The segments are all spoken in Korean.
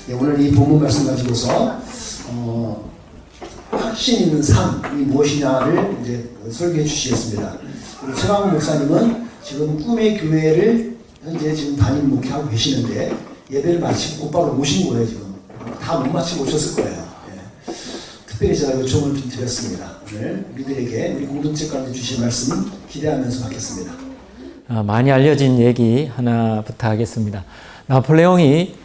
네, 오늘 이 본문 말씀 가지고서 확신 있는 삶이 무엇이냐를 이제 설교해 주시겠습니다. 우리 최강훈 목사님은 지금 꿈의 교회를 현재 지금 담임 목회하고 계시는데 예배를 마치고 곧바로 오신 거예요. 지금 다 못 마치고 오셨을 거예요. 예. 특별히 제가 요청을 좀 드렸습니다. 오늘 우리들에게 우리 공동체 가운데 주신 말씀 기대하면서 받겠습니다. 많이 알려진 얘기 하나부터 하겠습니다. 나폴레옹이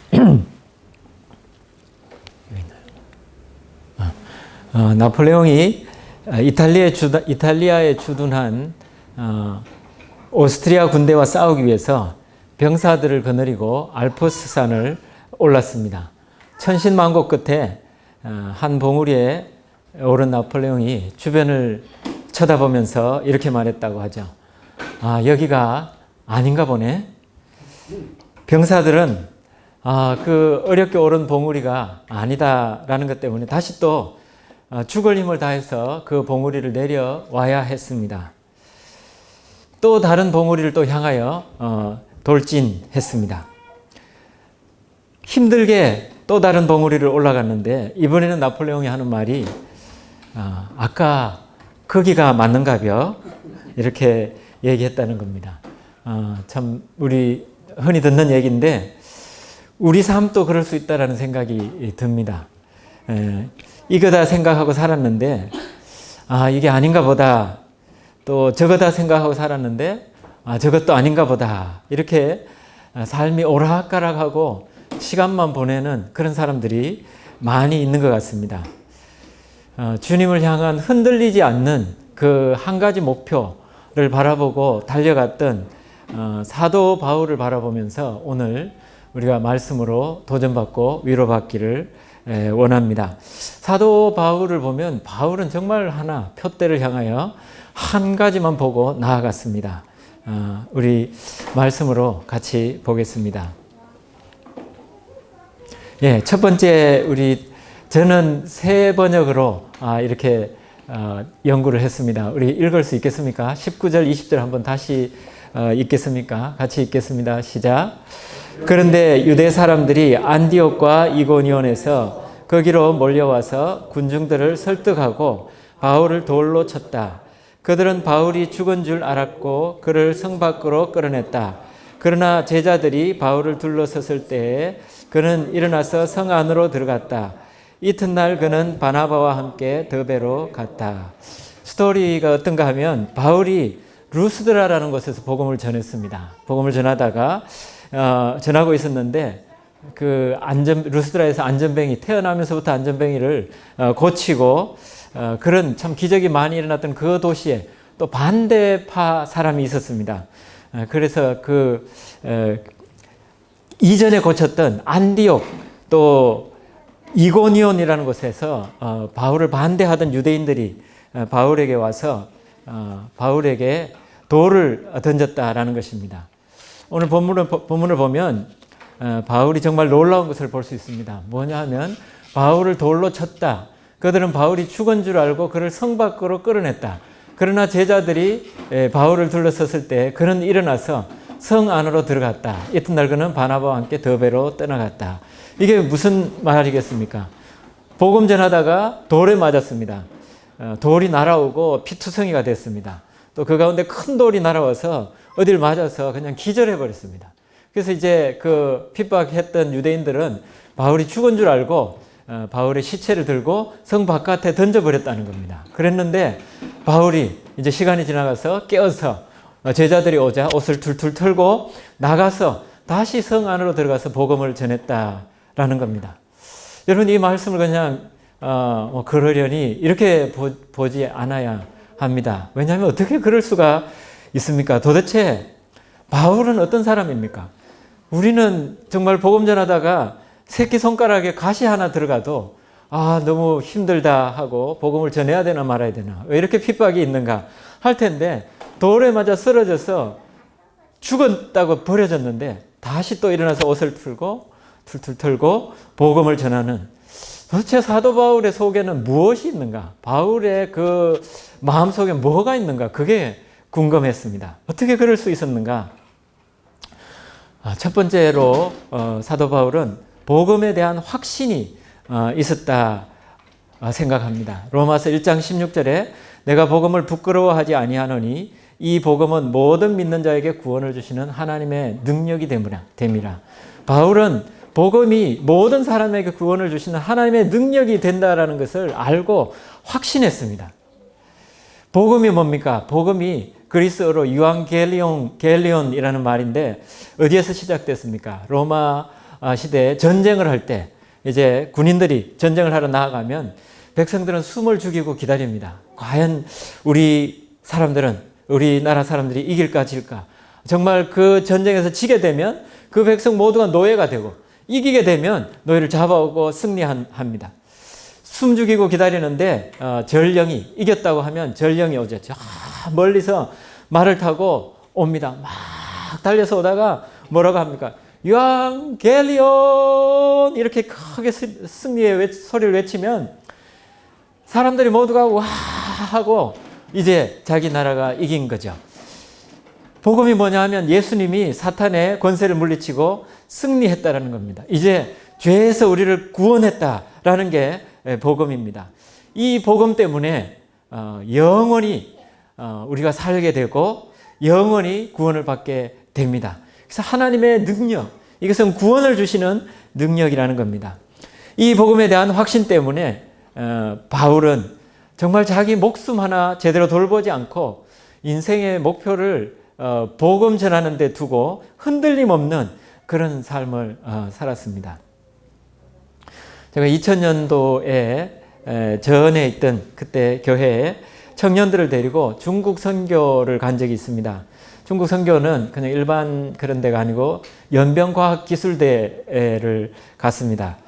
나폴레옹이 이탈리아에 주둔한 오스트리아 군대와 싸우기 위해서 병사들을 거느리고 알프스산을 올랐습니다. 천신만고 끝에 한 봉우리에 오른 나폴레옹이 주변을 쳐다보면서 이렇게 말했다고 하죠. 여기가 아닌가 보네. 병사들은 그 어렵게 오른 봉우리가 아니다라는 것 때문에 다시 또 죽을 힘을 다해서 그 봉우리를 내려와야 했습니다. 또 다른 봉우리를 또 향하여 돌진했습니다. 힘들게 또 다른 봉우리를 올라갔는데 이번에는 나폴레옹이 하는 말이 아까 거기가 맞는가벼? 이렇게 얘기했다는 겁니다. 참 우리 흔히 듣는 얘기인데 우리 삶도 그럴 수 있다라는 생각이 듭니다. 이거다 생각하고 살았는데 이게 아닌가 보다. 또 저거다 생각하고 살았는데 저것도 아닌가 보다. 이렇게 삶이 오락가락하고 시간만 보내는 그런 사람들이 많이 있는 것 같습니다. 주님을 향한 흔들리지 않는 그 한 가지 목표를 바라보고 달려갔던 사도 바울을 바라보면서 오늘 우리가 말씀으로 도전받고 위로받기를 원합니다. 사도 바울을 보면 바울은 정말 하나 표대를 향하여 한 가지만 보고 나아갔습니다. 우리 말씀으로 같이 보겠습니다. 첫 번째 저는 새 번역으로 이렇게 연구를 했습니다. 우리 읽을 수 있겠습니까? 19절, 20절 한번 다시 읽겠습니까? 같이 읽겠습니다. 시작. 그런데 유대 사람들이 안디옥과 이고니온에서 거기로 몰려와서 군중들을 설득하고 바울을 돌로 쳤다. 그들은 바울이 죽은 줄 알았고 그를 성 밖으로 끌어냈다. 그러나 제자들이 바울을 둘러섰을 때에 그는 일어나서 성 안으로 들어갔다. 이튿날 그는 바나바와 함께 더베로 갔다. 스토리가 어떤가 하면 바울이 루스드라라는 곳에서 복음을 전했습니다. 복음을 전하다가 전하고 있었는데 루스드라에서 안전뱅이 태어나면서부터 안전뱅이를 고치고 그런 참 기적이 많이 일어났던 그 도시에 또 반대파 사람이 있었습니다. 그래서 이전에 고쳤던 안디옥 또 이고니온이라는 곳에서 바울을 반대하던 유대인들이 바울에게 와서 바울에게 돌을 던졌다라는 것입니다. 오늘 본문을 보면 바울이 정말 놀라운 것을 볼 수 있습니다. 뭐냐 하면 바울을 돌로 쳤다. 그들은 바울이 죽은 줄 알고 그를 성 밖으로 끌어냈다. 그러나 제자들이 바울을 둘러섰을 때 그는 일어나서 성 안으로 들어갔다. 이튿날 그는 바나바와 함께 더베로 떠나갔다. 이게 무슨 말이겠습니까? 복음 전하다가 돌에 맞았습니다. 돌이 날아오고 피투성이가 됐습니다. 또 그 가운데 큰 돌이 날아와서 어딜 맞아서 그냥 기절해 버렸습니다. 그래서 이제 그 핍박했던 유대인들은 바울이 죽은 줄 알고 바울의 시체를 들고 성 바깥에 던져버렸다는 겁니다. 그랬는데 바울이 이제 시간이 지나가서 깨어서 제자들이 오자 옷을 툴툴 털고 나가서 다시 성 안으로 들어가서 복음을 전했다라는 겁니다. 여러분 이 말씀을 그냥 그러려니 이렇게 보지 않아야 합니다. 왜냐하면 어떻게 그럴 수가 있습니까? 도대체 바울은 어떤 사람입니까? 우리는 정말 복음 전하다가 새끼손가락에 가시 하나 들어가도 너무 힘들다 하고 복음을 전해야 되나 말아야 되나 왜 이렇게 핍박이 있는가 할 텐데 돌에 맞아 쓰러져서 죽었다고 버려졌는데 다시 또 일어나서 옷을 풀고 툴툴 털고 복음을 전하는 도대체 사도 바울의 속에는 무엇이 있는가? 바울의 그 마음속에 뭐가 있는가? 그게 궁금했습니다. 어떻게 그럴 수 있었는가? 첫 번째로 사도 바울은 복음에 대한 확신이 있었다 생각합니다. 로마서 1장 16절에 내가 복음을 부끄러워하지 아니하노니 이 복음은 모든 믿는 자에게 구원을 주시는 하나님의 능력이 됨이라. 바울은 복음이 모든 사람에게 구원을 주시는 하나님의 능력이 된다라는 것을 알고 확신했습니다. 복음이 뭡니까? 복음이 그리스어로 유앙겔리온이라는 말인데 어디에서 시작됐습니까? 로마 시대에 전쟁을 할 때 이제 군인들이 전쟁을 하러 나아가면 백성들은 숨을 죽이고 기다립니다. 과연 우리나라 사람들이 이길까 질까? 정말 그 전쟁에서 지게 되면 그 백성 모두가 노예가 되고 이기게 되면 노예를 잡아오고 승리합니다. 숨 죽이고 기다리는데 전령이 이겼다고 하면 전령이 오죠. 멀리서 말을 타고 옵니다. 막 달려서 오다가 뭐라고 합니까? 유앙겔리온 이렇게 크게 승리의 소리를 외치면 사람들이 모두가 와 하고 이제 자기 나라가 이긴 거죠. 복음이 뭐냐 하면 예수님이 사탄의 권세를 물리치고 승리했다라는 겁니다. 이제 죄에서 우리를 구원했다라는 게 복음입니다. 이 복음 때문에 영원히 우리가 살게 되고 영원히 구원을 받게 됩니다. 그래서 하나님의 능력, 이것은 구원을 주시는 능력이라는 겁니다. 이 복음에 대한 확신 때문에 바울은 정말 자기 목숨 하나 제대로 돌보지 않고 인생의 목표를 복음 전하는 데 두고 흔들림 없는 그런 삶을 살았습니다. 제가 2000년도에 전에 있던 그때 교회에 청년들을 데리고 중국 선교를 간 적이 있습니다. 중국 선교는 그냥 일반 그런 데가 아니고 연변과학기술대를 갔습니다.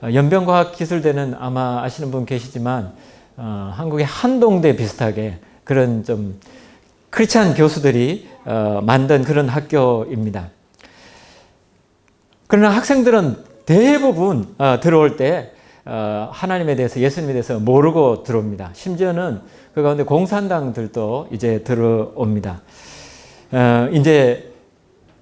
연변과학기술대는 아마 아시는 분 계시지만 한국의 한동대 비슷하게 그런 좀 크리스찬 교수들이 만든 그런 학교입니다. 그러나 학생들은 대부분 들어올 때 하나님에 대해서 예수님에 대해서 모르고 들어옵니다. 심지어는 그 가운데 공산당들도 이제 들어옵니다. 이제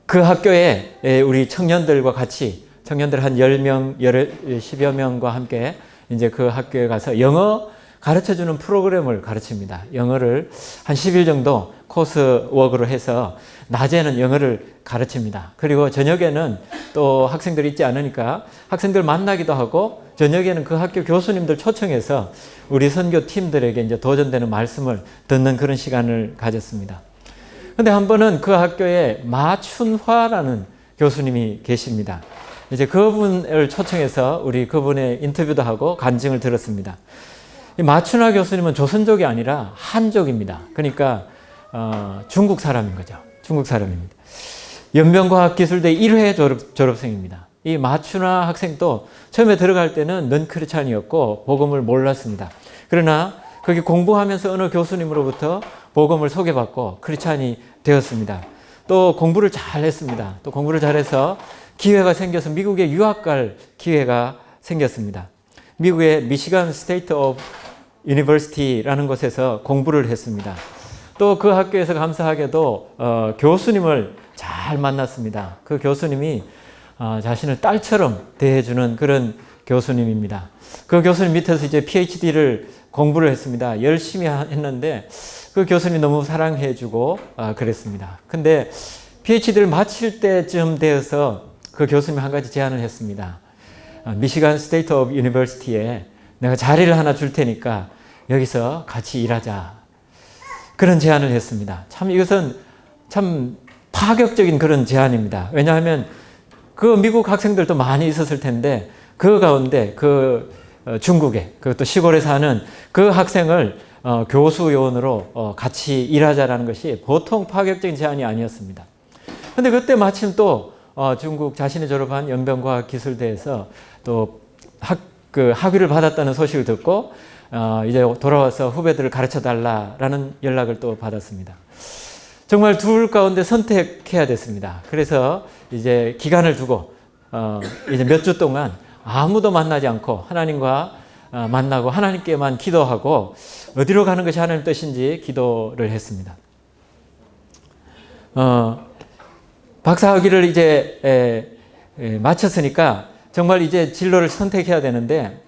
그 학교에 우리 청년들과 같이 청년들 한 10명, 10여 명과 함께 이제 그 학교에 가서 영어 가르쳐주는 프로그램을 가르칩니다. 영어를 한 10일 정도 코스워크로 해서 낮에는 영어를 가르칩니다. 그리고 저녁에는 또 학생들이 있지 않으니까 학생들 만나기도 하고 저녁에는 그 학교 교수님들 초청해서 우리 선교팀들에게 이제 도전되는 말씀을 듣는 그런 시간을 가졌습니다. 근데 한 번은 그 학교에 마춘화라는 교수님이 계십니다. 이제 그분을 초청해서 우리 그분의 인터뷰도 하고 간증을 들었습니다. 이 마춘화 교수님은 조선족이 아니라 한족입니다. 그러니까 중국 사람인 거죠. 중국 사람입니다. 연변과학기술대 1회 졸업생입니다. 이 마춘화 학생도 처음에 들어갈 때는 넌크리스찬이었고 복음을 몰랐습니다. 그러나 거기 공부하면서 어느 교수님으로부터 복음을 소개받고 크리스찬이 되었습니다. 또 공부를 잘했습니다. 또 공부를 잘해서 기회가 생겨서 미국에 유학 갈 기회가 생겼습니다. 미국의 미시간 스테이트 오브 유니버시티라는 곳에서 공부를 했습니다. 또 그 학교에서 감사하게도 교수님을 잘 만났습니다. 그 교수님이 자신을 딸처럼 대해주는 그런 교수님입니다. 그 교수님 밑에서 이제 PhD를 공부를 했습니다. 열심히 했는데 그 교수님이 너무 사랑해주고 그랬습니다. 근데 PhD를 마칠 때쯤 되어서 그 교수님이 한 가지 제안을 했습니다. 미시간 스테이트 오브 유니버시티에 내가 자리를 하나 줄 테니까 여기서 같이 일하자. 그런 제안을 했습니다. 참 이것은 참 파격적인 그런 제안입니다. 왜냐하면 그 미국 학생들도 많이 있었을 텐데 그 가운데 그 중국에 그것도 시골에 사는 그 학생을 교수 요원으로 같이 일하자라는 것이 보통 파격적인 제안이 아니었습니다. 그런데 그때 마침 또 중국 자신이 졸업한 연변과학기술대에서 또 학위를 받았다는 소식을 듣고 이제 돌아와서 후배들을 가르쳐 달라라는 연락을 또 받았습니다. 정말 둘 가운데 선택해야 됐습니다. 그래서 이제 기간을 두고 이제 몇 주 동안 아무도 만나지 않고 하나님과 만나고 하나님께만 기도하고 어디로 가는 것이 하나님 뜻인지 기도를 했습니다. 박사학위를 이제 마쳤으니까 정말 이제 진로를 선택해야 되는데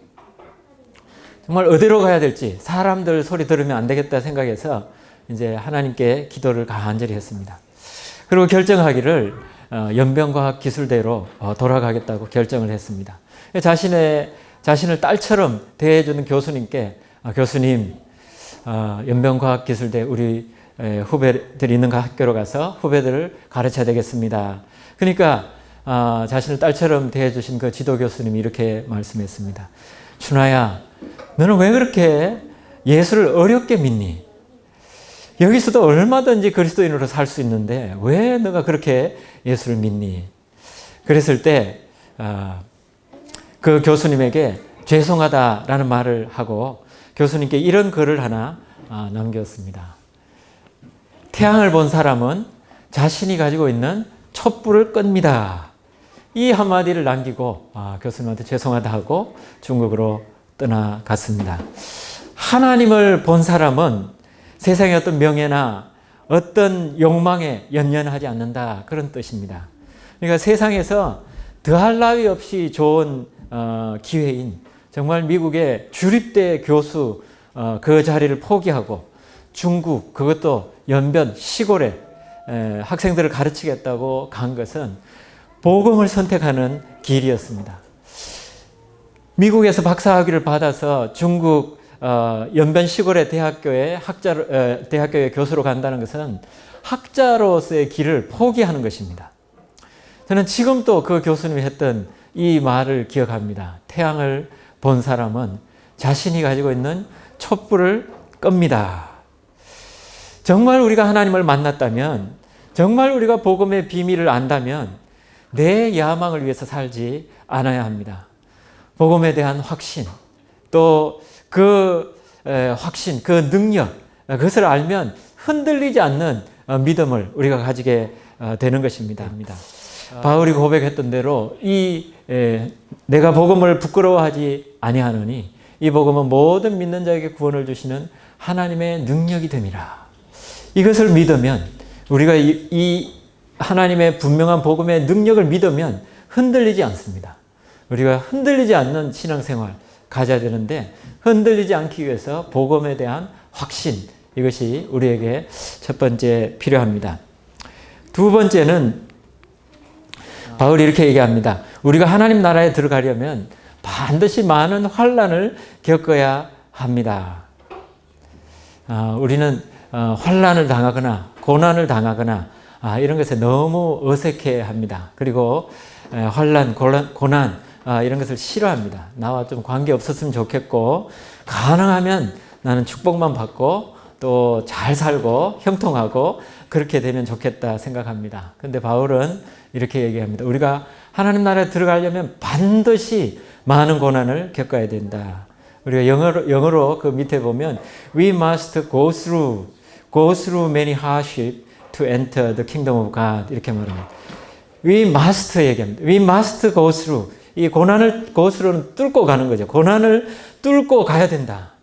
정말 어디로 가야 될지 사람들 소리 들으면 안 되겠다 생각해서 이제 하나님께 기도를 간절히 했습니다. 그리고 결정하기를 연변과학기술대로 돌아가겠다고 결정을 했습니다. 자신을 딸처럼 대해주는 교수님께 교수님 연변과학기술대 우리 후배들이 있는 학교로 가서 후배들을 가르쳐야 되겠습니다. 그러니까 자신을 딸처럼 대해주신 그 지도 교수님이 이렇게 말씀했습니다. 준하야, 너는 왜 그렇게 예수를 어렵게 믿니? 여기서도 얼마든지 그리스도인으로 살 수 있는데 왜 너가 그렇게 예수를 믿니? 그랬을 때 그 교수님에게 죄송하다라는 말을 하고 교수님께 이런 글을 하나 남겼습니다. 태양을 본 사람은 자신이 가지고 있는 촛불을 끕니다. 이 한마디를 남기고 교수님한테 죄송하다 하고 중국으로 떠나갔습니다. 하나님을 본 사람은 세상의 어떤 명예나 어떤 욕망에 연연하지 않는다, 그런 뜻입니다. 그러니까 세상에서 더할 나위 없이 좋은 기회인 정말 미국의 주립대 교수 그 자리를 포기하고 중국, 그것도 연변 시골에 학생들을 가르치겠다고 간 것은 복음을 선택하는 길이었습니다. 미국에서 박사학위를 받아서 중국 연변 시골의 대학교의 대학교의 교수로 간다는 것은 학자로서의 길을 포기하는 것입니다. 저는 지금도 그 교수님이 했던 이 말을 기억합니다. 태양을 본 사람은 자신이 가지고 있는 촛불을 끕니다. 정말 우리가 하나님을 만났다면, 정말 우리가 복음의 비밀을 안다면 내 야망을 위해서 살지 않아야 합니다. 복음에 대한 확신, 또 그 확신, 그 능력, 그것을 알면 흔들리지 않는 믿음을 우리가 가지게 되는 것입니다. 바울이 고백했던 대로 내가 복음을 부끄러워하지 아니하노니 이 복음은 모든 믿는 자에게 구원을 주시는 하나님의 능력이 됨이라. 이것을 믿으면, 우리가 이 하나님의 분명한 복음의 능력을 믿으면 흔들리지 않습니다. 우리가 흔들리지 않는 신앙생활 가져야 되는데, 흔들리지 않기 위해서 복음에 대한 확신, 이것이 우리에게 첫 번째 필요합니다. 두 번째는 바울이 이렇게 얘기합니다. 우리가 하나님 나라에 들어가려면 반드시 많은 환난을 겪어야 합니다. 우리는 환난을 당하거나 고난을 당하거나 이런 것에 너무 어색해합니다. 그리고 환난, 고난 이런 것을 싫어합니다. 나와 좀 관계 없었으면 좋겠고, 가능하면 나는 축복만 받고 또 잘 살고 형통하고 그렇게 되면 좋겠다 생각합니다. 근데 바울은 이렇게 얘기합니다. 우리가 하나님 나라에 들어가려면 반드시 많은 고난을 겪어야 된다. 우리가 영어로 그 밑에 보면 We must go through many hardships to enter the kingdom of God, 이렇게 말합니다. We must 얘기합니다. We must go through. 이 고난을 go through는 뚫고 가는 거죠. 고난을 뚫고 가야 된다.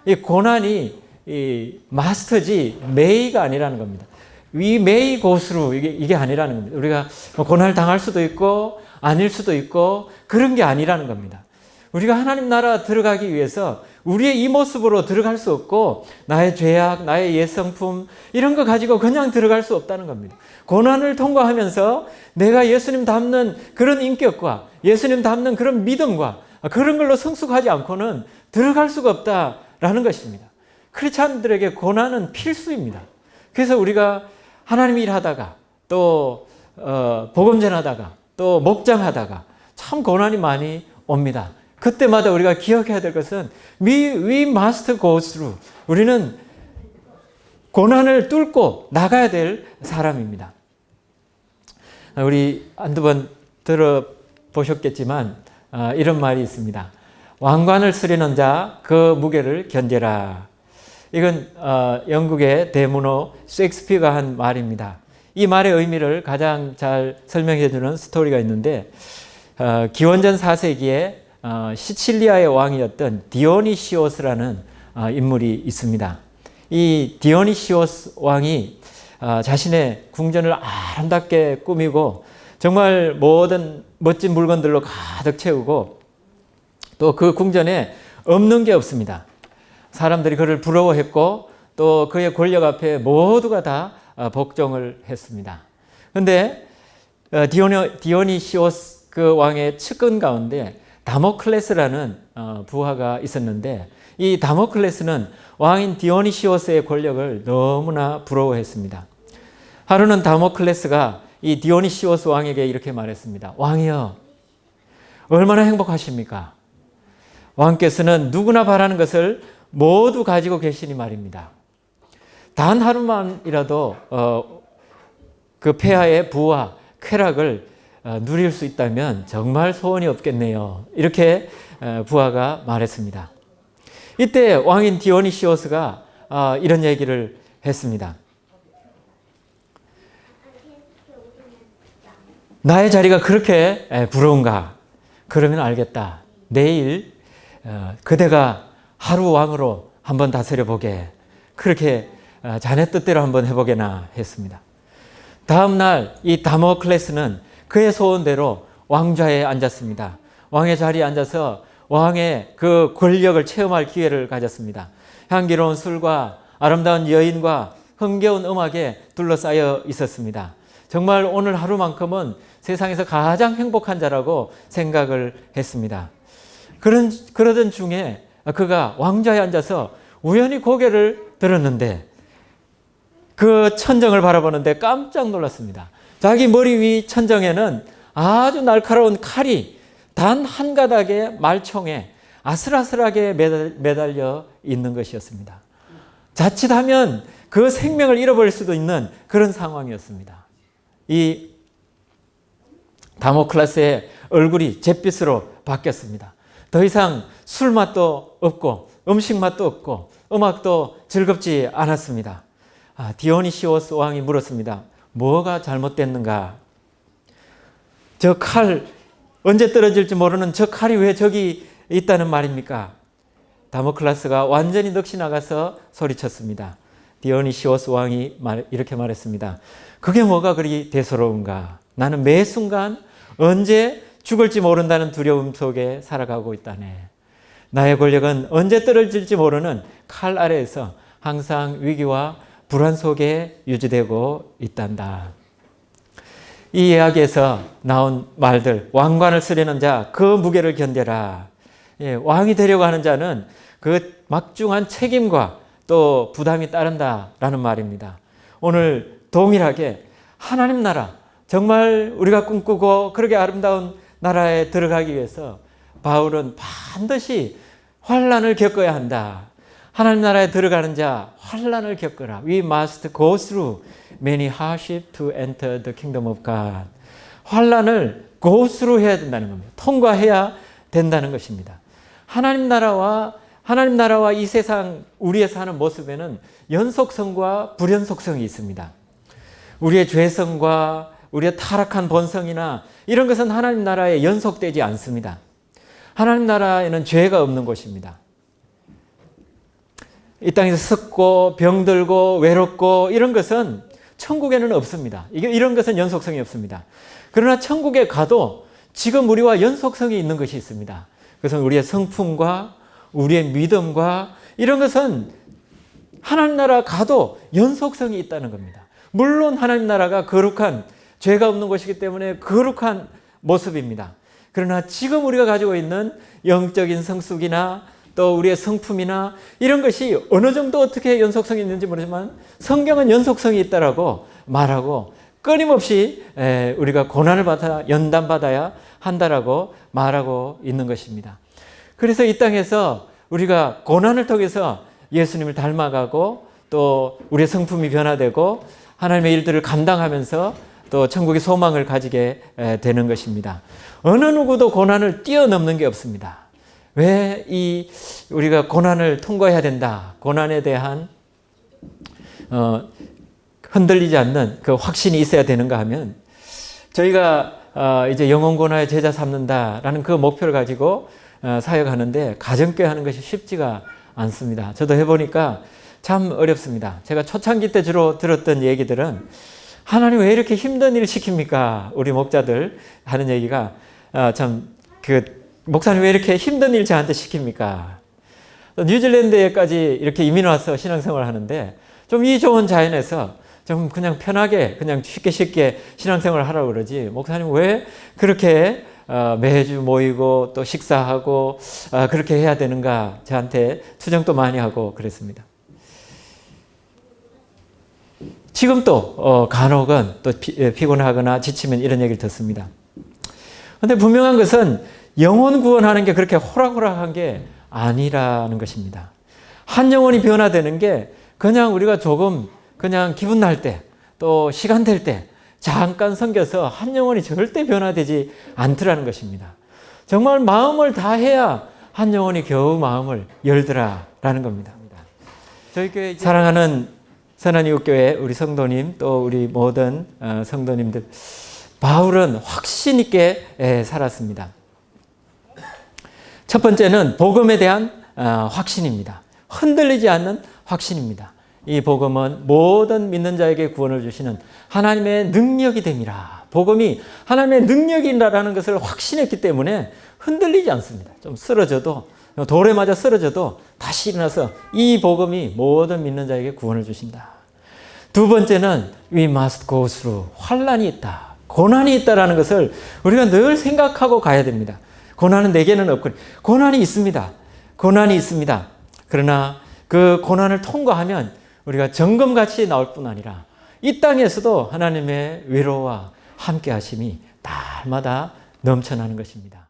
이 고난이 must지 may가 아니라는 겁니다. We may go through, 이게 아니라는 겁니다. 우리가 고난을 당할 수도 있고 아닐 수도 있고 그런 게 아니라는 겁니다. 우리가 하나님 나라 들어가기 위해서 우리의 이 모습으로 들어갈 수 없고, 나의 죄악, 나의 옛성품 이런 거 가지고 그냥 들어갈 수 없다는 겁니다. 고난을 통과하면서 내가 예수님 닮는 그런 인격과 예수님 닮는 그런 믿음과 그런 걸로 성숙하지 않고는 들어갈 수가 없다라는 것입니다. 크리스찬들에게 고난은 필수입니다. 그래서 우리가 하나님 일하다가 또 복음 전하다가 또 목장하다가 참 고난이 많이 옵니다. 그때마다 우리가 기억해야 될 것은 we must go through. 우리는 고난을 뚫고 나가야 될 사람입니다. 우리 한두 번 들어보셨겠지만 이런 말이 있습니다. 왕관을 쓰려는 자 그 무게를 견뎌라. 이건 영국의 대문호 셰익스피어가 한 말입니다. 이 말의 의미를 가장 잘 설명해 주는 스토리가 있는데, 기원전 4세기에 시칠리아의 왕이었던 디오니시오스라는 인물이 있습니다. 이 디오니시오스 왕이 자신의 궁전을 아름답게 꾸미고 정말 모든 멋진 물건들로 가득 채우고 또 그 궁전에 없는 게 없습니다. 사람들이 그를 부러워했고 또 그의 권력 앞에 모두가 다 복종을 했습니다. 그런데 디오니시오스 그 왕의 측근 가운데 다모클레스라는 부하가 있었는데 이 다모클레스는 왕인 디오니시오스의 권력을 너무나 부러워했습니다. 하루는 다모클레스가 이 디오니시오스 왕에게 이렇게 말했습니다. 왕이여, 얼마나 행복하십니까? 왕께서는 누구나 바라는 것을 모두 가지고 계시니 말입니다. 단 하루만이라도 그 폐하의 부와 쾌락을 누릴 수 있다면 정말 소원이 없겠네요. 이렇게 부하가 말했습니다. 이때 왕인 디오니시오스가 이런 얘기를 했습니다. 나의 자리가 그렇게 부러운가? 그러면 알겠다. 내일 그대가 하루 왕으로 한번 다스려 보게. 그렇게 자네 뜻대로 한번 해보게나 했습니다. 다음 날 이 다모클레스는 그의 소원대로 왕좌에 앉았습니다. 왕의 자리에 앉아서 왕의 그 권력을 체험할 기회를 가졌습니다. 향기로운 술과 아름다운 여인과 흥겨운 음악에 둘러싸여 있었습니다. 정말 오늘 하루만큼은 세상에서 가장 행복한 자라고 생각을 했습니다. 그러던 중에 그가 왕좌에 앉아서 우연히 고개를 들었는데 그 천정을 바라보는데 깜짝 놀랐습니다. 자기 머리 위 천정에는 아주 날카로운 칼이 단 한 가닥의 말총에 아슬아슬하게 매달려 있는 것이었습니다. 자칫하면 그 생명을 잃어버릴 수도 있는 그런 상황이었습니다. 이 다모클레스의 얼굴이 잿빛으로 바뀌었습니다. 더 이상 술 맛도 없고 음식 맛도 없고 음악도 즐겁지 않았습니다. 디오니시오스 왕이 물었습니다. 뭐가 잘못됐는가? 저 칼, 언제 떨어질지 모르는 저 칼이 왜 저기 있다는 말입니까? 다모클레스가 완전히 넋이 나가서 소리쳤습니다. 디오니시오스 왕이 이렇게 말했습니다. 그게 뭐가 그리 대수로운가? 나는 매 순간 언제 죽을지 모른다는 두려움 속에 살아가고 있다네. 나의 권력은 언제 떨어질지 모르는 칼 아래에서 항상 위기와 불안 속에 유지되고 있단다. 이 이야기에서 나온 말들, 왕관을 쓰려는 자, 그 무게를 견뎌라. 왕이 되려고 하는 자는 그 막중한 책임과 또 부담이 따른다라는 말입니다. 오늘 동일하게 하나님 나라, 정말 우리가 꿈꾸고 그렇게 아름다운 나라에 들어가기 위해서 바울은 반드시 환난을 겪어야 한다. 하나님 나라에 들어가는 자 환난을 겪어라. We must go through many hardships to enter the kingdom of God. 환난을 go through 해야 된다는 겁니다. 통과해야 된다는 것입니다. 하나님 나라와 이 세상 우리의 사는 모습에는 연속성과 불연속성이 있습니다. 우리의 죄성과 우리의 타락한 본성이나 이런 것은 하나님 나라에 연속되지 않습니다. 하나님 나라에는 죄가 없는 곳입니다. 이 땅에서 썩고 병들고 외롭고 이런 것은 천국에는 없습니다. 이런 것은 연속성이 없습니다. 그러나 천국에 가도 지금 우리와 연속성이 있는 것이 있습니다. 그것은 우리의 성품과 우리의 믿음과 이런 것은 하나님 나라 가도 연속성이 있다는 겁니다. 물론 하나님 나라가 거룩한 죄가 없는 곳이기 때문에 거룩한 모습입니다. 그러나 지금 우리가 가지고 있는 영적인 성숙이나 또 우리의 성품이나 이런 것이 어느 정도 어떻게 연속성이 있는지 모르지만 성경은 연속성이 있다라고 말하고 끊임없이 우리가 고난을 받아 연단받아야 한다라고 말하고 있는 것입니다. 그래서 이 땅에서 우리가 고난을 통해서 예수님을 닮아가고 또 우리의 성품이 변화되고 하나님의 일들을 감당하면서 또 천국의 소망을 가지게 되는 것입니다. 어느 누구도 고난을 뛰어넘는 게 없습니다. 왜 우리가 고난을 통과해야 된다. 고난에 대한 흔들리지 않는 그 확신이 있어야 되는가 하면 저희가 이제 영혼 고난의 제자 삼는다라는 그 목표를 가지고 사역하는데 가정교회 하는 것이 쉽지가 않습니다. 저도 해보니까 참 어렵습니다. 제가 초창기 때 주로 들었던 얘기들은 하나님 왜 이렇게 힘든 일을 시킵니까? 우리 목자들 하는 얘기가 목사님 왜 이렇게 힘든 일 저한테 시킵니까? 뉴질랜드에까지 이렇게 이민 와서 신앙생활을 하는데 좀 이 좋은 자연에서 좀 그냥 편하게 그냥 쉽게 신앙생활을 하라고 그러지. 목사님 왜 그렇게 매주 모이고 또 식사하고 그렇게 해야 되는가? 저한테 투정도 많이 하고 그랬습니다. 지금도 간혹은 또 피곤하거나 지치면 이런 얘기를 듣습니다. 그런데 분명한 것은 영혼 구원하는 게 그렇게 호락호락한 게 아니라는 것입니다. 한 영혼이 변화되는 게 그냥 우리가 조금 그냥 기분 날 때 또 시간 될 때 잠깐 섬겨서 한 영혼이 절대 변화되지 않더라는 것입니다. 정말 마음을 다해야 한 영혼이 겨우 마음을 열더라라는 겁니다. 저희 교회 사랑하는 선한이웃교회 우리 성도님 또 우리 모든 성도님들, 바울은 확신 있게 살았습니다. 첫 번째는 복음에 대한 확신입니다. 흔들리지 않는 확신입니다. 이 복음은 모든 믿는 자에게 구원을 주시는 하나님의 능력이 됨이라. 복음이 하나님의 능력이라는 것을 확신했기 때문에 흔들리지 않습니다. 좀 쓰러져도, 돌에 맞아 쓰러져도 다시 일어나서 이 복음이 모든 믿는 자에게 구원을 주신다. 두 번째는 we must go through. 환난이 있다. 고난이 있다라는 것을 우리가 늘 생각하고 가야 됩니다. 고난은 내게는 없고, 고난이 있습니다. 고난이 있습니다. 그러나 그 고난을 통과하면 우리가 정금같이 나올 뿐 아니라 이 땅에서도 하나님의 위로와 함께 하심이 날마다 넘쳐나는 것입니다.